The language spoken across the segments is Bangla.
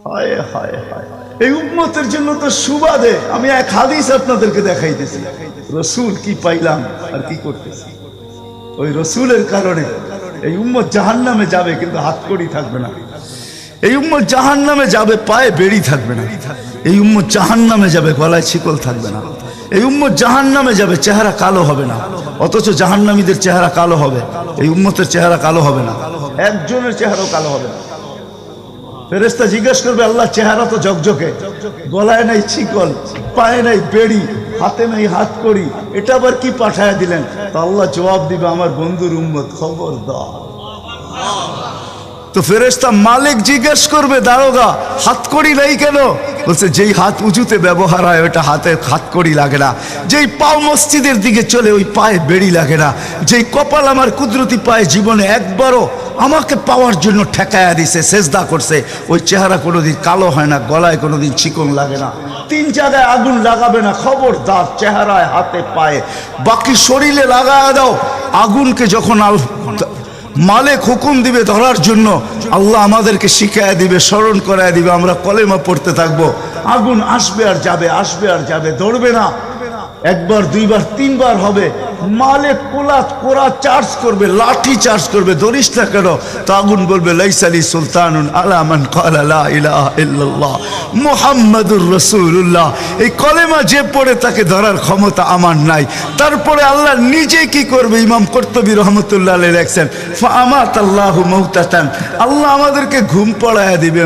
হায় হায় হায়, এই উম্মতের জন্য তো সুবাদে আমি এক হাদিস আপনাদেরকে দেখাইতেছি, রসুল কি পাইলাম আর কি করতেছি। ওই রসুলের কারণে এই উম্মত জাহান্নামে যাবে, কিন্তু হাতকড়ি থাকবে না। এই উম্মত জাহান্নামে যাবে, পায়ে বেড়ি থাকবে না। এই উম্মত জাহান্নামে যাবে, গলায় শিকল থাকবে না। এই উম্মত জাহান্নামে যাবে, চেহারা কালো হবে না। অথচ জাহান্নামীদের চেহারা কালো হবে, এই উম্মতের চেহারা কালো হবে না। একজনের চেহারাও কালো হবে না। ফেরেশতা জিজ্ঞেস করবে, আল্লাহ চেহারা তো ঝকঝকে, গলায় নাই শিকল, পায়ে নাই বেড়ি, হাতে নাই হাতকড়ি, এটা আবার কি পাঠায়া দিলেন? তো আল্লাহ জবাব দিবে, আমার বন্ধুর উম্মত, খবরদার। তো ফেরেশতা মালিক জিজ্ঞেস করবে, দারোগা হাতকড়ি নাই কেন? বলছে, যেই হাত উঁচুতে ব্যবহার হয় ওটা হাতে হাতকড়ি লাগে না। যেই পাও মসজিদের দিকে চলে ওই পায়ে বেড়ি লাগে না। যেই কপাল আমার কুদরতি পায়ে জীবনে একবারও আমাকে পাওয়ার জন্য ঠেকায়া দিছে, সেজদা করছে, ওই চেহারা কোনোদিন কালো হয় না, গলায় কোনোদিন চিকন লাগে না, 3 জায়গায় আগুন লাগাবে না। খবরদার, চেহারায়, হাতে, পায়ে, বাকি শরীরে লাগায়া দাও। আগুনকে যখন মালিক হুকুম দিবে ধরার জন্য, আল্লাহ আমাদেরকে শিখায়া দিবে, স্মরণ করায় দিবে, আমরা কলেমা পড়তে থাকবো। আগুন আসবে আর যাবে, আসবে আর যাবে, ধরবে না। একবার, দুইবার, 3 বার হবে। মালিক কোরা চার্জ করবে, লাঠি চার্জ করবে, ধরিস না কেন? তো আগুন বলবে, লাইসালি সুলতানুন আলা মান ক্বালা লা ইলাহা ইল্লাল্লাহ মুহাম্মাদুর রাসূলুল্লাহ। এই কলেমা যে পড়ে তাকে ধরার ক্ষমতা আমার নাই। তারপরে আল্লাহ নিজে কি করবে? ইমাম কুরতুবী রাহমাতুল্লাহ আলাইহি লেখছেন, ফাআমাতাল্লাহু মাউতাতান, আল্লাহ আমাদেরকে ঘুম পড়ায়া দিবে।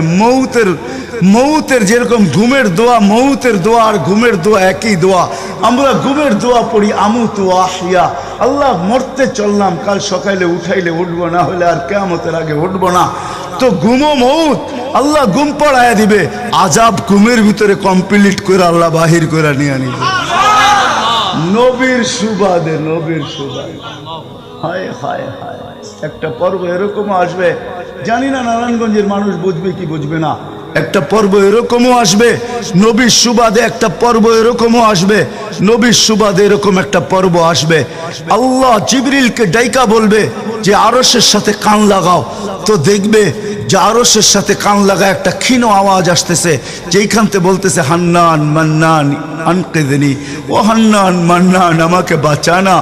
মৌতের যেরকম ঘুমের দোয়া, মৌতের দোয়া আর ঘুমের দোয়া একই দোয়া। আমরা ঘুমের দোয়া পড়ি, আমুতু আহিয়া, আল্লাহ মরতে চললাম, কাল সকালে উঠাইলে উঠবো, না হলে আর কিয়ামতের আগে উঠবো না। তো ঘুমো মৌত, আল্লাহ ঘুম পড়ায়া দিবে। আজাব ঘুমের ভিতরে কমপ্লিট করে আল্লাহ বাহির করে নিয়ে নিবে, নবীর সুবাদে, নবীর সুবাদে। হায় হায় হায়, একটা পর্ব এরকমও আসবে, জানি না নারায়ণগঞ্জের মানুষ বুঝবে কি বুঝবে না। একটা পর্ব এরকমও আসবে নবীর সুবাদে, একটা পর্ব এরকমও আসবে নবীর সুবাদে, এরকম একটা পর্ব আসবে। আল্লাহ জিবরিলকে ডাইকা বলবে যে আরশের সাথে কান লাগাও। তো দেখবে যে আরশের সাথে কান লাগা একটা ক্ষীণ আওয়াজ আসতেছে, যেইখানতে বলতেছে, হান্নান মান্নান আনকিদনি, ও হান্নান মান্নান আমাকে বাঁচানা।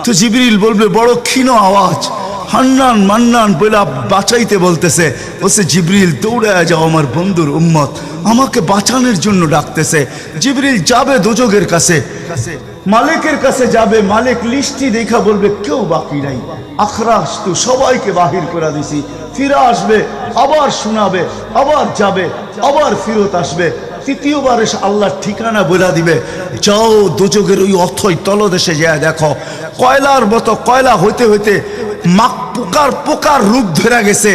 তো জিবরিল বলবে, বড় ক্ষীণ আওয়াজ, হান্নান মান্নান বলে বাঁচাইতে বলতেছে। বলছে, জিবরিল দৌড়ায় যাও, আমার বন্ধুর উম্মত আমাকে বাঁচানোর জন্য ডাকতেছে। জিবরিল যাবে দোজখের কাছে, মালিকের কাছে যাবে। মালিক লিস্টি দেখা বলবে, কেউ বাকি নাই, আখরাস তু সবাইকে বাহির করে দিছি। ফিরে আসবে, আবার শোনাবে, আবার যাবে, আবার ফিরত আসবে। তৃতীয়বার এসে আল্লাহর ঠিকানা বলে দিবে, যাও দোজখের ওই অথই তলদেশে যায় দেখো, কয়লার মতো কয়লা হইতে হইতে পোকার রূপ ধরে গেছে,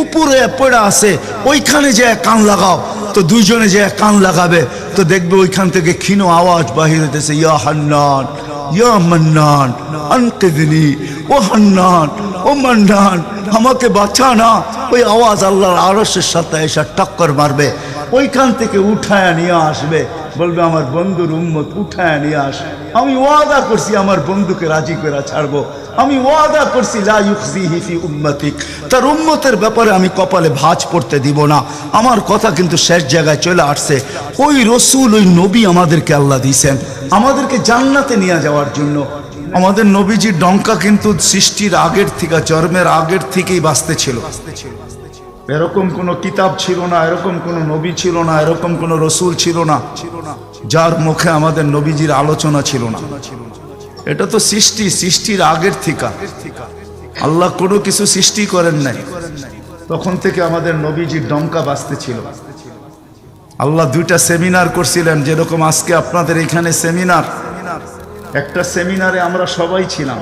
উপরে পড়ে আছে, ওইখানে যে কান লাগাও। তো দুইজনে যে কান লাগাবে, তো দেখবে ওইখান থেকে ক্ষীণ আওয়াজ বাহির হইতেছে, ইয়া হান্নান ইয়া মান্নান আনকিদনি, ও হান্নান ও মান্নান আমাকে বাঁচা না। ওই আওয়াজ আল্লাহর আরশের সাথে এসে টক্কর মারবে, ওইখান থেকে উঠায় নিয়ে আসবে, বলবে, আমার বন্ধুর উম্মত উঠায় নিয়ে আস। আমি ওয়াদা করছি আমার বন্ধুকে রাজি করে ছাড়বো, আমি ওয়াদা করছি লা ইউখজিহি ফি উম্মতিক, তার উম্মতের ব্যাপারে আমি কপালে ভাঁজ পড়তে দিব না। আমার কথা কিন্তু শেষ জায়গায় চলে আসছে। ওই রসুল, ওই নবী আমাদেরকে আল্লাহ দিয়েছেন আমাদেরকে জান্নাতে নিয়ে যাওয়ার জন্য। আমাদের নবীজির ডঙ্কা কিন্তু সৃষ্টির আগের থেকে, জন্মের আগের থেকেই বাজতে ছিল। এরকম কোন কিতাব ছিল না, এরকম কোন নবী ছিল না, এরকম কোন রসুল ছিল না যার মুখে আমাদের নবীজির আলোচনা ছিল না। এটা তো সৃষ্টির আগের থেকে। আল্লাহ কোনো কিছু সৃষ্টি করেন নাই, তখন থেকে আমাদের নবীজির ডঙ্কা বাজতে ছিল। আল্লাহ 2টা সেমিনার করছিলেন, যেরকম আজকে আপনাদের এখানে সেমিনার। একটা সেমিনারে আমরা সবাই ছিলাম,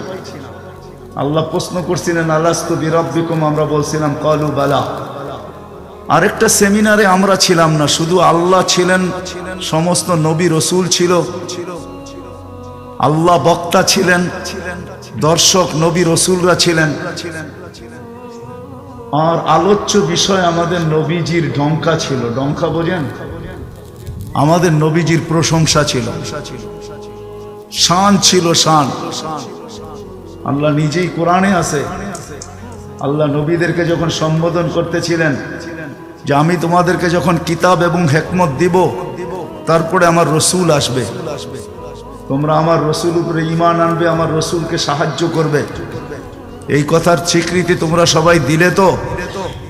আল্লাহ প্রশ্ন করছিলেন, আলাস্তু বিরাব্বিকুম, আমরা বলছিলাম ক্বালু বালা। আরেকটা সেমিনারে আমরা ছিলাম না, শুধু আল্লাহ ছিলেন, সমস্ত নবী রসুল ছিল, আল্লাহ বক্তা ছিলেন, দর্শক নবী রসুলরা ছিলেন, আর আলোচ্য বিষয় আমাদের নবীজির ডঙ্কা ছিল। ডঙ্কা বোঝেন? আমাদের নবীজির প্রশংসা ছিল, শান ছিল, শান। আল্লাহ নিজেই কোরআনে আছে, আল্লাহ নবীদেরকে যখন সম্বোধন করতেছিলেন, যে আমি তোমাদেরকে যখন কিতাব এবং হিকমত দিব তারপরে আমার রসুল আসবে, তোমরা আমার রসুল উপরে ঈমান আনবে, আমার রসুলকে সাহায্য করবে। এই কথার স্বীকৃতি তোমরা সবাই দিলে তো?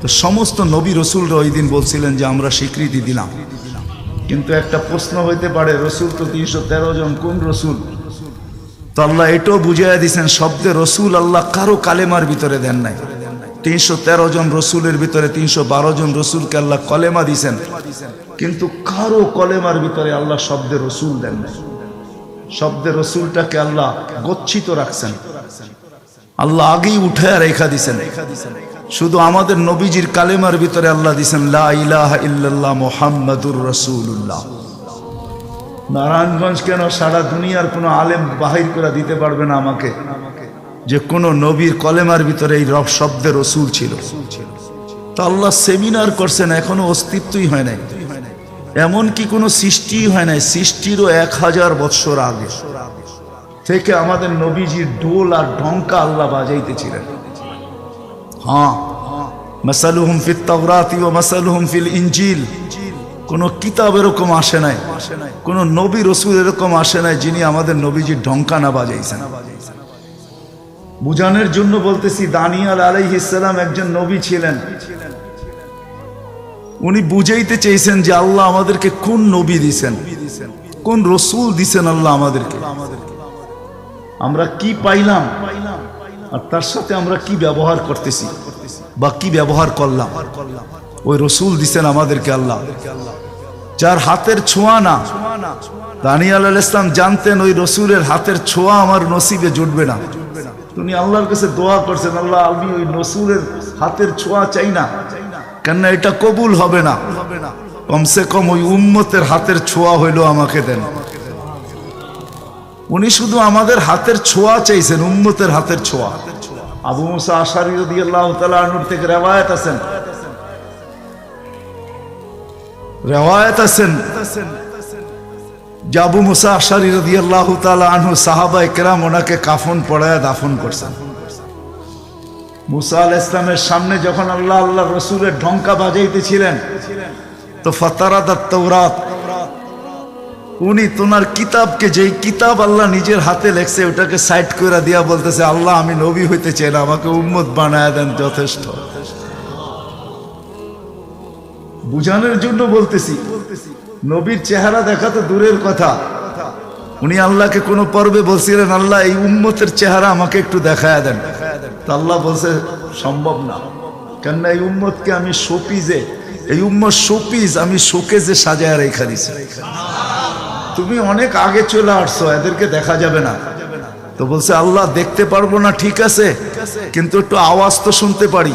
তো সমস্ত নবী রসুলরা ওই দিন বলছিলেন যে আমরা স্বীকৃতি দিলাম। কিন্তু একটা প্রশ্ন হইতে পারে, রসুল তো 313 জন, কোন রসুল? তো আল্লাহ এটাও বুঝাইয়া দিয়েছেন, শব্দে রসুল আল্লাহ কারো কালেমার ভিতরে দেন নাই। 313 জন রসুলের ভিতরে 312 জন রসুলকে আল্লাহ কলেমা দিয়েছেন, কিন্তু কারো কলেমার ভিতরে আল্লাহ শব্দে রসুল দেন নাই। শব্দে রসুলটাকে আল্লাহ গচ্ছিত রাখছেন, আল্লাহ আগেই উঠায় রেখা দিছেন। শুধু আমাদের নবীজির কালেমার ভিতরে আল্লাহ দিছেন লা ইলাহা ইল্লাল্লাহ মুহাম্মাদুর রাসূলুল্লাহ। নারায়ণগঞ্জ কেন, সারা দুনিয়ার কোনো আলেম বাহির করে দিতে পারবে না আমাকে যে কোন নবীর কলেমার ভিতরে এই রব শব্দে রসুল ছিল। তো আল্লাহ সেমিনার করছেন, এখনো অস্তিত্বই হয় নাই, এমনকি কোনো সৃষ্টি হয় নাই। সৃষ্টিরও 1000 বৎসর আগে থেকে আমাদের নবীজির ঢোল আর ঢঙ্কা আল্লাহ বাজাইতেছিলেন। হ্যাঁ, মাসালুহুম ফিত তাওরাতি ওয়া মাসালুহুম ফিল ইনজিল। কোন কিতাব এরকম আসে নাই, কোন নবী রসুল এরকম আসে নাই যিনি আমাদের নবীজির ঢঙ্কা না বাজাইছেন। বুঝানোর জন্য বলতেছি, দানিয়াল আলাইহিস সালাম একজন নবী ছিলেন। উনি বুঝাইতে চেয়েছেন যে আল্লাহ আমাদেরকে কোন নবী দিছেন, কোন রসুল দিছেন আল্লাহ আমাদেরকে, আমরা কি পাইলাম আর তার সাথে আমরা কি ব্যবহার করতেছি বা কি ব্যবহার করলাম। ওই রসুল দিছেন আমাদেরকে আল্লাহ, যার হাতের ছোঁয়া না। দানিয়াল আলাইহিস সালাম জানতেন ওই রসুলের হাতের ছোঁয়া আমার নসিবে জুটবে না। তিনি আল্লাহর কাছে দোয়া করছেন, আল্লাহ আমি ওই রসুলের হাতের ছোঁয়া চাই না, কেননা এটা কবুল হবে না, কমসে কম ওই উম্মতের হাতের ছোঁয়া হইলো আমাকে দেন। উনি শুধু আমাদের হাতের ছোঁয়া চাইছেন, উম্মতের হাতের ছোঁয়া। আবু মুসা আশআরী রাদিয়াল্লাহু তাআলা আনহু থেকে রিওয়ায়াত আছেন যে আবু মুসা আশআরী রাদিয়াল্লাহু তাআলা আনহু সাহাবায়ে কেরাম ওনাকে কাফন পরায়া দাফন করছেন। মুসা আলাইহিস সালামের সামনে যখন আল্লাহ রসুলের ঢঙ্কা বাজাইতেছিলেন, তো ফাতারাদাত তাওরাত, উনি তোনার কিতাবকে, যেই কিতাব আল্লাহ নিজের হাতে লেখছে ওটাকে সাইড করে দিয়া বলতেছে, আল্লাহ আমি নবী হইতে চাই না, আমাকে উম্মত বানায় দেন, যথেষ্ট। বুঝানোর জন্য বলতেছি, নবীর চেহারা দেখা তো দূরের কথা, উনি আল্লাহকে কোন পর্বে বলছিলেন, আল্লাহ এই উম্মতের চেহারা আমাকে একটু দেখায় দেন। তো আল্লাহ বলছে সম্ভব না, কেননা এই উম্মতকে আমি শোপিজে, এই উম্মত শোপিজ আমি শোকেজে সাজায় রেখা দিছি। তুমি অনেক আগে চলে আসছো, এদেরকে দেখা যাবে না। তো বলছে আল্লাহ দেখতে পারবো না, ঠিক আছে, কিন্তু একটু আওয়াজ তো শুনতে পারি।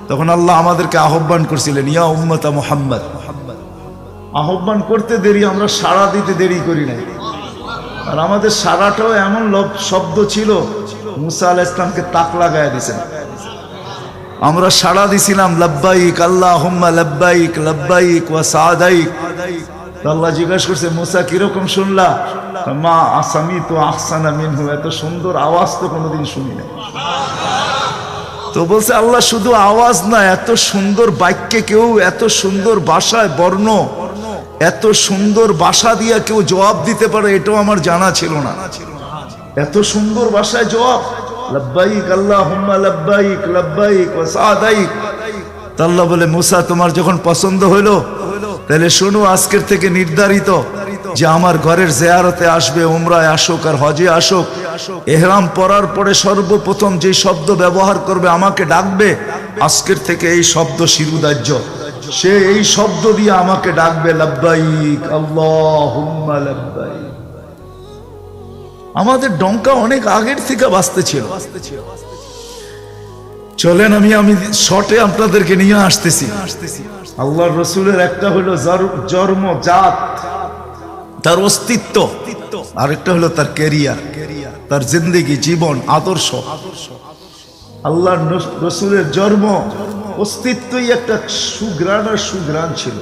তখন আল্লাহ আমাদেরকে আহ্বান করছিলেন, ইয়া উম্মতা মুহাম্মদ। আহ্বান করতে দেরি, আমরা সাড়া দিতে দেরি করি নাই। আর আমাদের সাড়াটাও এমন শব্দ ছিল, মুসা আলাইহিস সালামকে তাক লাগায় দিয়েছেন। আমরা সাড়া দিছিলাম লাব্বাইক আল্লাহুম্মা লাব্বাইক লাব্বাইক ওয়া সাদাইক। আল্লাহ জিজ্ঞাসা করছে, মুসা কিরকম শুনলা? মা আসামিতু আহসানা মিনহু, এত সুন্দর আওয়াজ তো কোনোদিন শুনি নাই। তো বলছে আল্লাহ শুধু আওয়াজ না, এত সুন্দর বাক্যে কেউ, এত সুন্দর ভাষায় বর্ণ, এত সুন্দর ভাষা দিয়া কেউ জবাব দিতে পারে, এটাও আমার জানা ছিল না। এত সুন্দর ভাষায় জবাব, লাব্বাইক আল্লাহুম্মা লাব্বাইক লাব্বাইক ওয়া সাদাইক। আল্লাহ বলে, মুসা তোমার যখন পছন্দ হইলো, তাহলে শোনো, আজকের থেকে নির্ধারিত যে আমার ঘরের জিয়ারতে আসবে, উমরায় আসুক আর হজে আসুক, ইহরাম পরার পরে সর্বপ্রথম যে শব্দ ব্যবহার করবে, আমাকে ডাকবে, আজকের থেকে এই শব্দ শিরুদার্য, সে এই শব্দ দিয়ে আমাকে ডাকবে, লাব্বাইক আল্লাহুম্মা লাব্বাইক। আমাদের ডঙ্কা অনেক আগের থেকে বাজতে ছিল। চলেন আমি শর্টে আপনাদেরকে নিয়ে আসতেছি। আল্লাহর রসুলের একটা হলো জন্ম, জাত, তার অস্তিত্ব, আরেকটা হলো তার ক্যারিয়ার, তার জিন্দেগি, জীবন, আদর্শ। আল্লাহর রসুলের জন্ম, অস্তিত্বই একটা সুঘ্রাণ আর সুঘ্রাণ ছিল।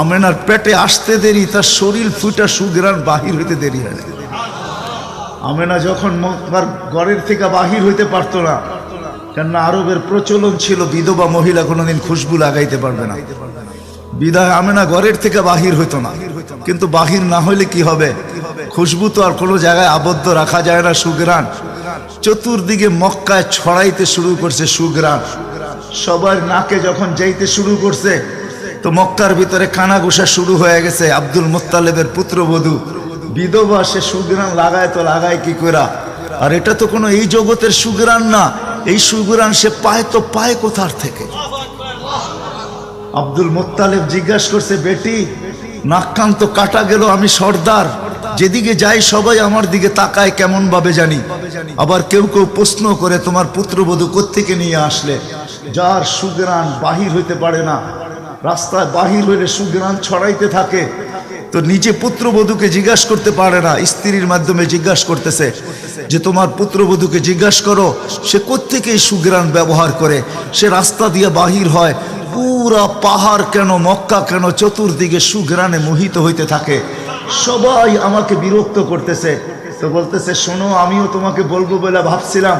আমেনার পেটে আসতে দেরি, তার শরীর ফুটা সুঘ্রাণ বাহির হইতে দেরি হয় না। আমেনা যখন তার ঘরের থেকে বাহির হইতে পারতো না, কেননা আরবের প্রচলন ছিল বিধবা মহিলা কোনোদিন খুশবু লাগাইতে পারবে না। বিদায় আমেনা ঘরের থেকে বাহির হইতো না, কিন্তু বাহির না হইলে কি হবে, খুশবু তো আর কোনো জায়গায় আবদ্ধ রাখা যায় না। সুঘ্রাণ চতুর্দিকে মক্কায় ছড়াইতে শুরু করছে সুঘ্রাণ। সবার নাকে যখন যাইতে শুরু করছে তো মক্কার ভিতরে কানাঘুষা শুরু হয়ে গেছে। আব্দুল মুত্তালিবের পুত্রবধূ বিধবা, সে সুঘ্রাণ লাগায় তো লাগায় কি করা। আর এটা তো কোনো এই জগতের সুঘ্রাণ না, এই সুঘ্রাণ সে পায় তো পায় কোথার থেকে। আব্দুল মুত্তালিব জিজ্ঞাসা করছে, বেটি নাক কান তো কাটা গেল, আমি সর্দার, যেদিকে যাই সবাই আমার দিকে তাকায় কেমন ভাবে জানি। আবার কেউ কেউ প্রশ্ন করে তোমার পুত্রবধূ কোত্থেকে নিয়ে আসলে, যার সুঘ্রাণ বাহির হইতে পারে না, রাস্তায় বাহির হইলে সুঘ্রাণ ছড়াইতে থাকে। তো নিজে পুত্রবধূকে জিজ্ঞাসা করতে পারে না, স্ত্রীর মাধ্যমে জিজ্ঞাসা করতেছে যে তোমার পুত্রবধূকে জিজ্ঞাসা করো সে কোত্থেকে এই সুঘ্রাণ ব্যবহার করে। সে রাস্তা দিয়ে বাহির হয়, পুরা পাহাড় কেন মক্কা কেন চতুর্দিকে সুঘ্রাণে মোহিত হইতে থাকে। সবাই আমাকে বিরক্ত করতেছে। তো বলতেছে, শোনো আমিও তোমাকে বলবো বলে ভাবছিলাম।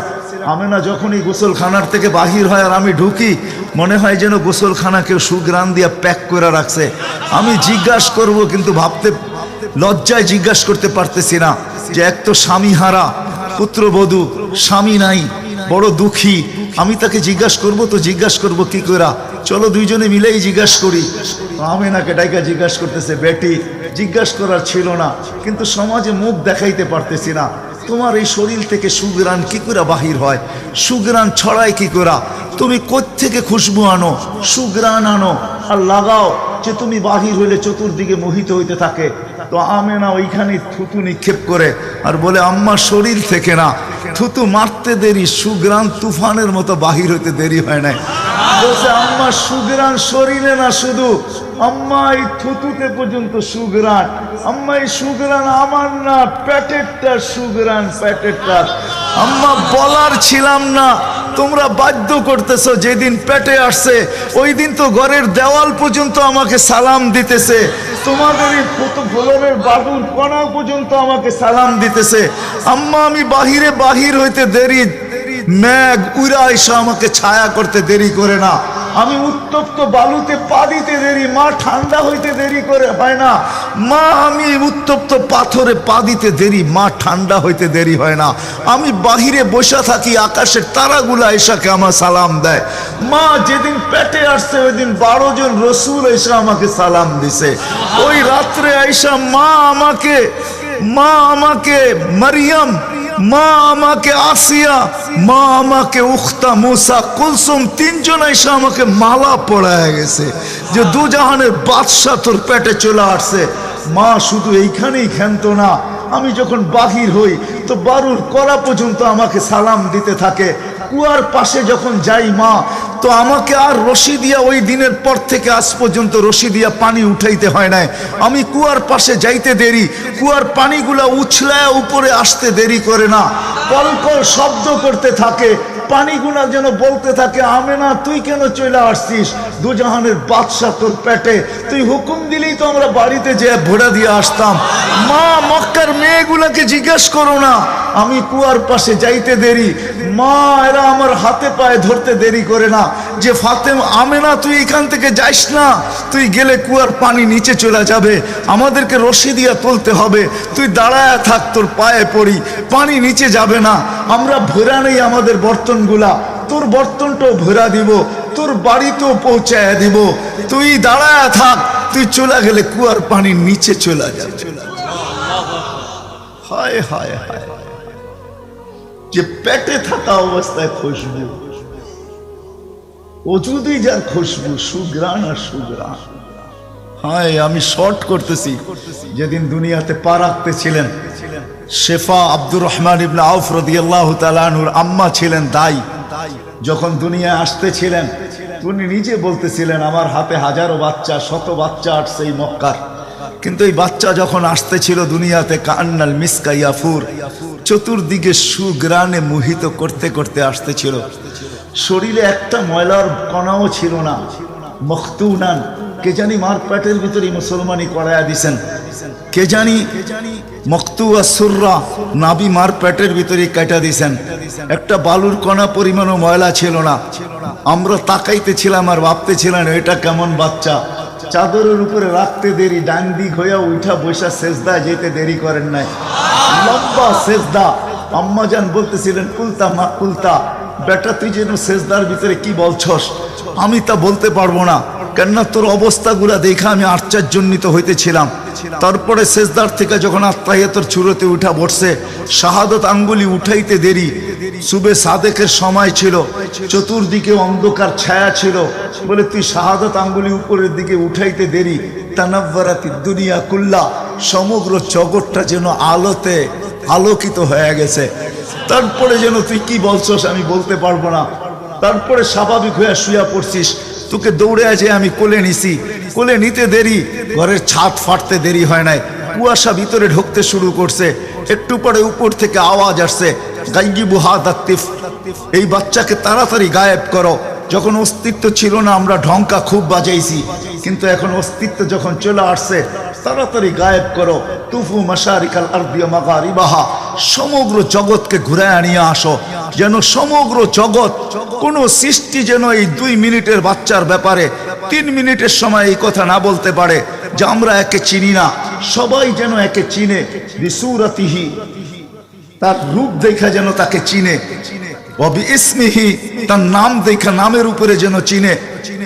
আমেনা যখনই গোসলখানার থেকে বাহির হয় আর আমি ঢুকি, মনে হয় যেন গোসলখানা কেউ সুঘ্রাণ দিয়ে প্যাক করে রাখছে। আমি জিজ্ঞাসা করব কিন্তু ভাবতে লজ্জায় জিজ্ঞাসা করতে পারতেছি না, যে এক তো স্বামী হারা পুত্রবধূ, স্বামী নাই, বড় দুঃখী, আমি তাকে জিজ্ঞাসা করব তো জিজ্ঞাসা করব কি করা। চলো দুইজনে মিলেই জিজ্ঞাসা করি। আমেনাকে ডাইকা জিজ্ঞাসা করতেছে, বেটি জিজ্ঞাসা করার ছিল না, কিন্তু সমাজে মুখ দেখাইতে পারতেছি না, তোমার এই শরীর থেকে সুঘ্রাণ কি করে বাহির হয়, সুঘ্রাণ ছড়ায় কি করে, তুমি কোত্থেকে খুশবু আনো, সুঘ্রাণ আনো আর লাগাও যে তুমি বাহির হইলে চতুর্দিকে মোহিত হইতে থাকে। তো আমেনা ওইখানে থুতু নিক্ষেপ করে আর বলে, আম্মা শরীর থেকে না, থুতু মারতে দেরি, সুঘ্রাণ তুফানের মতো বাহির হইতে দেরি হয় নাই। বলছে, আম্মা সুঘ্রাণ শরীরে না, শুধু আম্মা এই থুতুতে পর্যন্ত সুঘ্রাণ। আম্মা এই সুঘ্রাণ আমার না, পেটেরটা সুঘ্রাণ, পেটেরটা। আম্মা বলার ছিলাম না, তোমরা বাধ্য করতেছো। যেদিন পেটে আসছে ওই দিন তো ঘরের দেওয়াল পর্যন্ত আমাকে সালাম দিতেছে, তোমাদের এই ফলনের বাদুর কণা পর্যন্ত আমাকে সালাম দিতেছে। আম্মা আমি বাহির হইতে দেরি, মেঘ উড়া এসে আমাকে ছায়া করতে দেরি করে না, আমি উত্তপ্ত বালুতে পা দিতে দেরি, মা ঠান্ডা হইতে দেরি করে হয় না। মা আমি উত্তপ্ত পাথরে পা দিতে দেরি, মা ঠান্ডা হইতে দেরি হয় না। আমি বাহিরে বসে থাকি, আকাশের তারাগুলা এসাকে আমার সালাম দেয়। মা যেদিন পেটে আসছে ওই দিন 12 জন রসুল এসে আমাকে সালাম দিছে। ওই রাত্রে আইসা মা আমাকে মারিয়াম, মা আমাকে আসিয়া, মা আমাকে উখতা মুসা কুলসুম, 3 জন এসে আমাকে মালা পড়ায় গেছে যে দুজাহানের বাদশা তোর পেটে চলে আসছে। মা শুধু এইখানেই ক্ষান্ত না, আমি যখন বাহির হই তো বারুর করা পর্যন্ত আমাকে সালাম দিতে থাকে। কুয়ার পাশে যখন যাই মা, তো আমাকে আর রশি দিয়া, ওই দিনের পর থেকে আজ পর্যন্ত রশি দিয়া পানি উঠাইতে হয় নাই। আমি কুয়ার পাশে যাইতে দেরি, কুয়ার পানিগুলা উছলায় উপরে আসতে দেরি করে না, কলকল শব্দ করতে থাকে, পানিগুলা যেন বলতে থাকে, আমেনা তুই কেন চলে আসছিস, দুজাহানের বাদশা তোর পেটে, তুই হুকুম দিলেই তো আমরা বাড়িতে যেয়ে ভোড়া দিয়ে আসতাম। মা মক্কার মেয়েগুলাকে জিজ্ঞেস করো না, আমি কুয়ার পাশে যাইতে দেরি, মা এরা আমার হাতে পায়ে ধরতে দেরি করে না, যে ফাতেমা আমেনা তুই এখান থেকে যাইস না, তুই গেলে কুয়ার পানি নিচে চলে যাবে, আমাদেরকে রশি দিয়ে তুলতে হবে, তুই দাঁড়ায় থাক, তোর পায়ে পড়ি, পানি নিচে যাবে না, আমরা ভরা নেই আমাদের বর্তনগুলা, তোর বর্তনটাও ভরা দিব, তোর বাড়িতেও পৌঁছায় দিব, তুই দাঁড়ায় থাক, তুই চলে গেলে কুয়ার পানি নিচে চলে যাবে। হায় হায় হায়, যে পেটে থাকা অবস্থায় খুশবু, ওজুদি যার খুশবু, সুঘ্রাণ আর সুঘ্রাণ। হায় আমি শর্ট করতেছি, যেদিন দুনিয়াতে পা রাখতেছিলেন শেফা আব্দুর রহমান ইবনে আউফ রাদিয়াল্লাহু তাআলা আনহুর আম্মা ছিলেন দাই। যখন দুনিয়ায় আসতেছিলেন উনি নিজে বলতেছিলেন, আমার হাতে হাজারো বাচ্চা, শত বাচ্চা আসছে এই মক্কার, কিন্তু এই বাচ্চা যখন আসতেছিল দুনিয়াতে কান্নাল মিসকা ইয়াফুর, চতুর্দিকে সুঘ্রাণে মোহিত করতে করতে আসতেছিল, শরীরে একটা ময়লার কণাও ছিল না। মখতুনান, কে জানি মার পেটের ভিতরে মুসলমানি করায়া দিছেন, কে জানি মকতুয়া সুররা নাবি মার পেটের ভিতরে কাটা দিছেন। একটা বালুর কণা পরিমাণও ময়লা ছিল না। আমরা তাকাইতেছিলাম আর ভাবতেছিলাম এটা কেমন বাচ্চা। চাদরের উপরে রাখতে দেরি, ডান দিক হইয়া উঠা বৈশা সেজদা যেতে দেরি করেন নাই, লম্বা সেজদা। আম্মাজান বলতেছিলেন কুলতা মা কুলতা, বেটা তুই যেন সেজদার ভিতরে কি বলছস, আমি তা বলতে পারবো না, কেননা তোর অবস্থাগুলা দেখা আমি আশ্চর্যান্বিত হইতেছিলাম। তারপরে সেজদার থেকে যখন আত্মাহিয়াতের চূড়াতে উঠা বসছে, শাহাদত আঙ্গুলি উঠাইতে দেরি। সুবে সাদেকের সময় ছিল, চতুর্দিকে অন্ধকার ছায়া ছিল, বলে তুই শাহাদত আঙ্গুলি উপরের দিকে উঠাইতে দেরি। তানাব্বারাতি দুনিয়া কুল্লা, সমগ্র জগৎটা যেন আলোতে আলোকিত হয়ে গেছে। তারপরে যেন তুই কি বলছস আমি বলতে পারবো না। তারপরে স্বাভাবিক হয়ে শুয়া পড়ছিস, তোকে দৌড়ে আছে আমি কোলে নিছি। কোলে নিতে দেরি, ঘরের ছাদ ফাটতে দেরি হয় নাই, কুয়াশা ভিতরে ঢুকতে শুরু করছে। একটু পরে উপর থেকে আওয়াজ আসছে, গাইয়িবু হাদা তিফ, এই বাচ্চাকে তাড়াতাড়ি গায়েব করো। যখন অস্তিত্ব ছিল না আমরা ঢঙ্কা খুব বাজাইছি, কিন্তু এখন অস্তিত্ব যখন চলে আসছে, তাড়াতাড়ি গায়েব করো। তুফু মাশারিকাল আরদি ওয়া মাগারিবাহা, সমগ্র জগৎকে ঘুরায় নিয়ে আসো, যেন সমগ্র জগৎ, কোন সৃষ্টি যেন এই 2 মিনিটের বাচ্চার ব্যাপারে 3 মিনিটের সময় এই কথা না বলতে পারে যে আমরা একে চিনি না। সবাই যেন একে চিনে, বিসুরাতিহি, তার রূপ দেখা যেন তাকে চিনে, ওয়াবি ইসমিহি, তার নাম দেখা নামের উপরে যেন চিনে,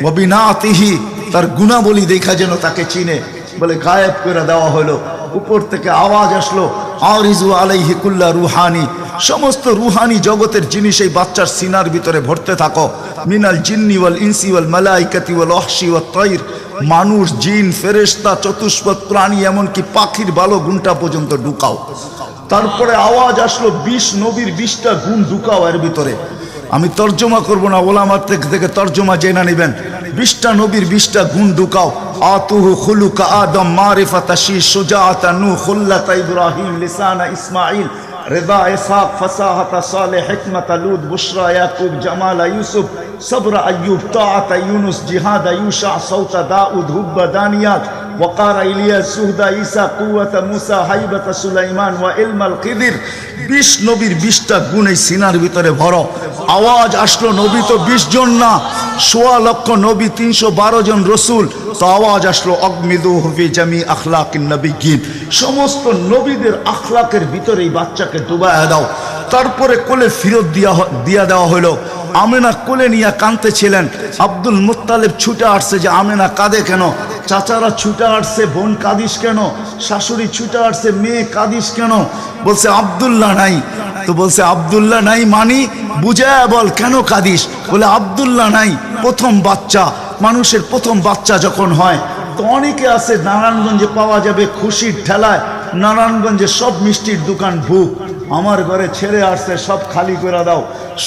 ওয়াবি নাতিহি, তার গুণাবলী দেখা যেন তাকে চিনে। বলে গায়েব করে দেওয়া হলো। উপর থেকে আওয়াজ আসলো, আরিজু আলাইহি কুল্লা রুহানি, সমস্ত রুহানি জগতের জিনিস এই বাচ্চার সিনার ভিতরে ভরতে থাকো। মিনাল জিন্নি ওয়াল ইনসি ওয়াল মালাইকাতি ওয়াল ওয়াহশি ওয়াত তাইর, মানুষ, জিন, ফেরেশতা, চতুষ্পদ প্রাণী, এমনকি পাখির বালো গুণটা পর্যন্ত ঢুকাও। তারপরে আওয়াজ আসলো 20 নবীর 20টা গুণ ঢুকাও এর ভিতরে। আমি তর্জমা করব না, ওলামার থেকে তর্জমা জেনে নেবেন। 20টা নবীর 20টা গুণ ঢুকাও। আতুহু খুলুকা আদম, মারিফাতা শী, সুজাআতা নূহ, খুল্লাতা ইব্রাহিম, লিসানা ইসমাঈল, রিদা ইসহাক, ফাসাহাতা সালেহ, হিকমাতা লূত, বুশরা ইয়াকুব, জামালা ইউসুফ, সবরা আইয়ুব, তাআতা ইউনুস, জিহাদা ইউশা, সাউতা দাউদ, হুব্বা দানিয়াল, ওয়াকারা ইলিয়াস, সুহদা ঈসা, কুওয়াতা মুসা, হাইবাতা সুলাইমান, ওয়া ইলমাল খিদির। 20 নবীর 20টা গুণ এই সিনার ভিতরে ভরো। আওয়াজ আসলো, নবী তো 20 জন না, 1.25 লক্ষ নবী, 312 জন রসুল। তো আওয়াজ আসলো, অগমিদুহু ফি জামি আখলাকিন নবিয়্যিন, সমস্ত নবীদের আখলাকের ভিতরে এই বাচ্চাকে ডুবায়া দাও। তারপরে কোলে ফিরত দিয়া দেওয়া হলো। আমেনা কোলে নিয়ে কাঁদতেছিলেন। আব্দুল মুত্তালিব ছুটে আসছে যে আমেনা কাঁদে কেন? চাচারা ছুটে আসছে, বোন কাঁদিস কেন? শাশুড়ি ছুটে আসছে, মেয়ে কাঁদিস কেন? বলছে আব্দুল্লাহ নাই। তো বলছে আব্দুল্লাহ নাই মানি বুঝায় বল, কেন কাঁদিস? বলে আব্দুল্লাহ নাই, প্রথম বাচ্চা, মানুষের প্রথম বাচ্চা যখন হয় তো অনেকে আছে নারায়ণগঞ্জে পাওয়া যাবে খুশির ঠেলায়, নারায়ণগঞ্জে সব মিষ্টির দোকান বুক, আমার ঘরে ছেড়ে আসছে, সব খালি করে দাও।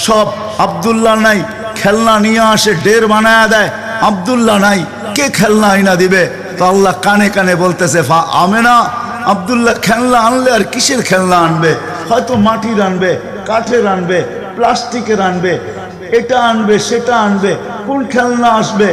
সব আব্দুল্লাহ নাই, খেলনা নিয়ে আসে, ডের বানায় দেয়, আব্দুল্লাহ নাই, কে খেলনা আইনা দিবে? তো আল্লাহ কানে কানে বলতেছে, আমেনা, আব্দুল্লাহ খেলনা আনলে আর কিসের খেলনা আনবে? হয়তো মাটির আনবে, কাঠের আনবে, প্লাস্টিকের আনবে, এটা আনবে, সেটা আনবে, কোন খেলনা আসবে?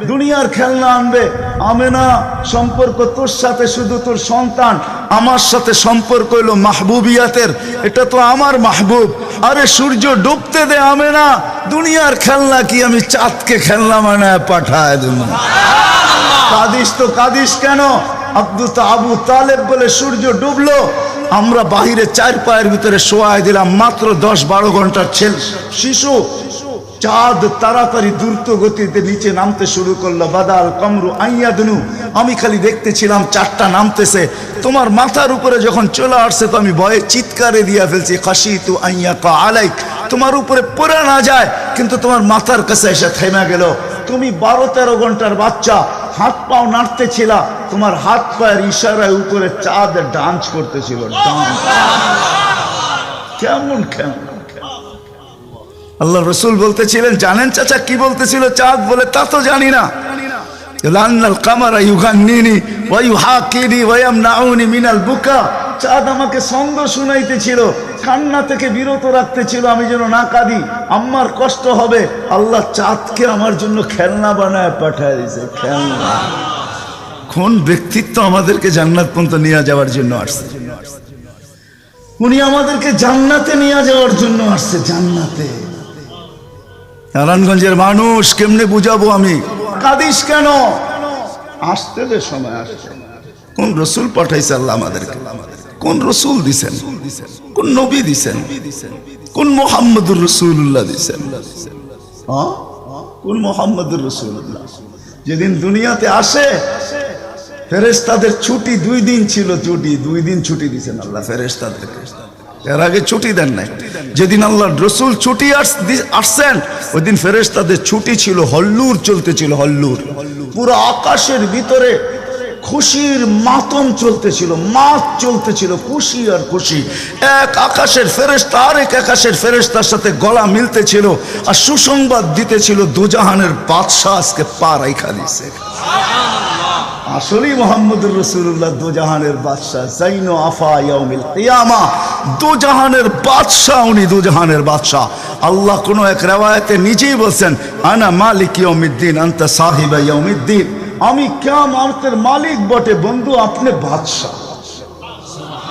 দুনিয়ার খেলনা আনবে। আমেনা, সম্পর্ক তোর সাথে শুধু তোর সন্তান, আমার সাথে সম্পর্ক হলো মাহবুবিয়াতের, এটা তো আমার মাহবুব। আরে সূর্য ডুবতে দে আমেনা, দুনিয়ার খেলনা কি আমি চাঁদকে খেলনা বানায় পাঠায় দেব? কাঁদিস তো কাঁদিস কেন? আবু তালেব বলে সূর্য ডুবলো, আমরা বাহিরে 4 পায়ের ভিতরে শোয়াই দিলাম, মাত্র 10-12 ঘন্টার শিশু। চাঁদ তাড়াতাড়ি দ্রুত গতিতে নিচে নামতে শুরু করলো। বাদাল কমরু আইয়াদনু, আমি খালি দেখতেছিলাম 4টা নামতেছে। তোমার মাথার উপরে যখন চলে আসছে তো আমি ভয়ে চিৎকারে দিয়া ফেলছি, খাশিতু আইয়াকা আলাইক, তোমার উপরে পড়ে না যায়, কিন্তু তোমার মাথার কাছে এসে থেমে গেল। তুমি 12-13 ঘন্টার বাচ্চা, হাত পাও নাড়তেছিলা, তোমার হাত পায়ের ইশারায় উপরে চাঁদ ডান্স করতেছিল। কেমন কেমন আল্লাহ রসুল বলতেছিলেন, জানেন চাচা কি বলতেছিল চাঁদ? বলে তা তো জানি না। লান্নাল কামারা ইউগান্নিনি ওয়া ইউহাকিনি ওয়া ইয়ামনাউনি মিনাল বুকা, চাঁদ আমাকে ছন্দ শুনাইতেছিল, কান্না থেকে বিরত রাখতেছিল, আমি যেন না কাঁদি, আম্মার কষ্ট হবে। আল্লাহ চাঁদকে আমার জন্য খেলনা বানায় পাঠায় দিয়েছে, খেলনা। কোন ব্যক্তিত্ব আমাদেরকে জান্নাত পর্যন্ত নিয়ে যাওয়ার জন্য আসছে? উনি আমাদেরকে জান্নাতে নিয়ে যাওয়ার জন্য আসছে, জান্নাতে। নারায়ণগঞ্জের মানুষ কেমনে বুঝাবো আমি? কাঁদিস কেন? আসতে দে, সময় আসছে। কোন রসুল পাঠাইছে আল্লাহ আমাদেরকে? কোন রসুল দিছেন? কোন নবী দিছেন? কোন মুহাম্মদুর রাসূলুল্লাহ দিছেন? কোন মুহাম্মদুর রাসূলুল্লাহ? যেদিন দুনিয়াতে আসে ফেরেশতাদের ছুটি 2 দিন ছিল, ছুটি 2 দিন ছুটি দিছেন আল্লাহ ফেরেশতাদেরকে। এর আগে ছুটি দেন নাই। যেদিন আল্লাহর রাসূল ছুটি আসছেন ওই দিন ফেরেশতাদের ছুটি ছিল, হল্লুর চলতেছিল, হল্লুর। পুরো আকাশের ভিতরে খুশির মাতম চলতেছিল, মাত চলতেছিল, খুশি আর খুশি। এক আকাশের ফেরেশতা আরেক আকাশের ফেরেশতার সাথে গলা মিলতেছিল আর সুসংবাদ দিতেছিল, দুজাহানের বাদশা আজকে পা রাইখা দিছে। আসলেই মুহাম্মদুর রাসূলুল্লাহ দুজাহানের বাদশা, জাইনো আফা ইয়াউমিল কিয়ামা। দুজাহানের বাদশা উনি, দুজাহানের বাদশা। আল্লাহ কোন এক riwayate নিজেই বলেন, আনা মালিক ইয়াউমিদ্দিন আনতা সাহিবা ইয়াউমিদ্দিন। আমি কিয়ামতের মালিক বটে বন্ধু, আপনি বাদশা।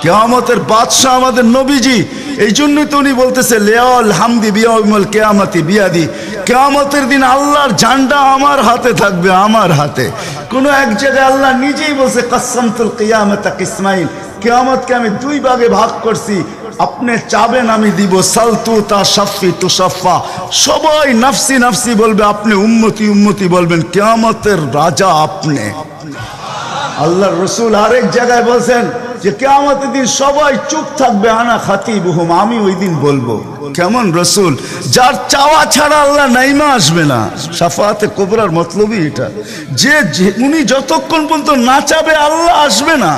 কিয়ামতের বাদশা আমাদের নবীজি। এই জন্যই তো উনি বলতেছে লিয়াল হামদি বিয়াউমিল কিয়ামতি বিয়াদি। কিয়ামতের দিন আল্লাহর ঝান্ডা আমার হাতে থাকবে, আমার হাতে। কোন এক জায়গায় আল্লাহ নিজেই বলছে কাসসামতুল কিয়ামাতা কিসমাইন, কিয়ামতকে আমি 2 ভাগে ভাগ করছি, আপনি চাবেন আমি দিব। সালতু তা শাফি তু শাফা, সবাই নাফসি নাফসি বলবে, আপনি উম্মতি উম্মতি বলবেন। কিয়ামতের রাজা আপনি। আল্লাহর রাসূল আরেক জায়গায় বলছেন যে কিয়ামতের দিন সবাই চুপ থাকবে, আনা খাতিবুহুম, আমি ওই দিন বলবো। কেমন রাসূল? যার চাওয়া ছাড়া আল্লাহ নাইমা আসবে না। শাফাআতে কুবরার মতলবই এটা, যে উনি যতক্ষণ পর্যন্ত না চাবে আল্লাহ আসবে না।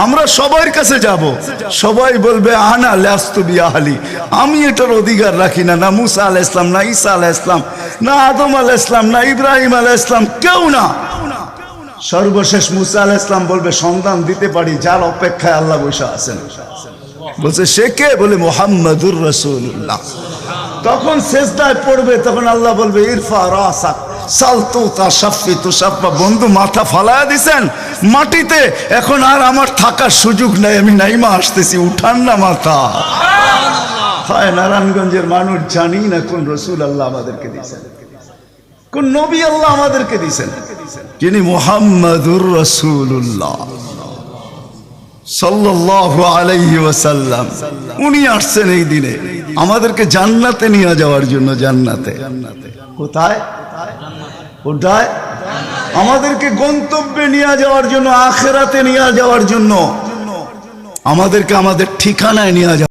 আমরা সবার কাছে যাব, সবাই বলবে আনা লাস্তু বিআহলি, আমি এটার অধিকার রাখি না। না মুসা আলাইহিস সালাম, না ঈসা আলাইহিস সালাম, না আদম আলাইহিস সালাম, না ইব্রাহিম আলাইহিস সালাম, কেউ না। সর্বশেষ মুসা আলাইহিস সালাম বলবে সন্ধান দিতে পারি, যার অপেক্ষায় আল্লাহ বসে আছেন। বলছে সে কে? বলে মুহাম্মাদুর রাসূলুল্লাহ। তখন সেজদায় পড়বে, তখন আল্লাহ বলবে ইরফা রাসাক সালতু তা শাফি তু শাফা। বন্ধু মাথা ফালায়া দিছেন মাটিতে, এখন আর আমার থাকার সুযোগ নাই, আমি নাইমা আসতেছি, উঠান না মাথা। হায় নারায়ণগঞ্জের মানুষ, জানি না কোন রসুল আল্লাহ আমাদেরকে দিয়েছেন, কোন নবী আল্লাহ আমাদেরকে দিয়েছেন, যিনি মুহাম্মাদুর রাসূলুল্লাহ সাল্লাল্লাহু আলাইহি ওয়াসাল্লাম। উনি আসছেন এই দিনে আমাদেরকে জান্নাতে নিয়ে যাওয়ার জন্য। জান্নাতে কোথায়? কোথায়? আমাদেরকে গন্তব্যে নিয়ে যাওয়ার জন্য, আখিরাতে নিয়ে যাওয়ার জন্য, আমাদেরকে আমাদের ঠিকানায় নিয়ে যাওয়ার